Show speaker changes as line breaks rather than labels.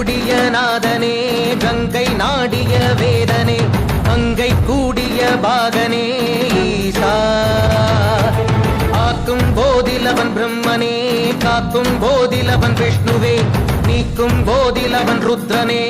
கூடிய நாதனே கங்கை நாடிய வேதனே அங்கை கூடிய பாகனே ஈசா ஆக்கும் போதிலவன் பிரம்மனே காக்கும் போதிலவன் விஷ்ணுவே நீக்கும் போதிலவன் ருத்ரனே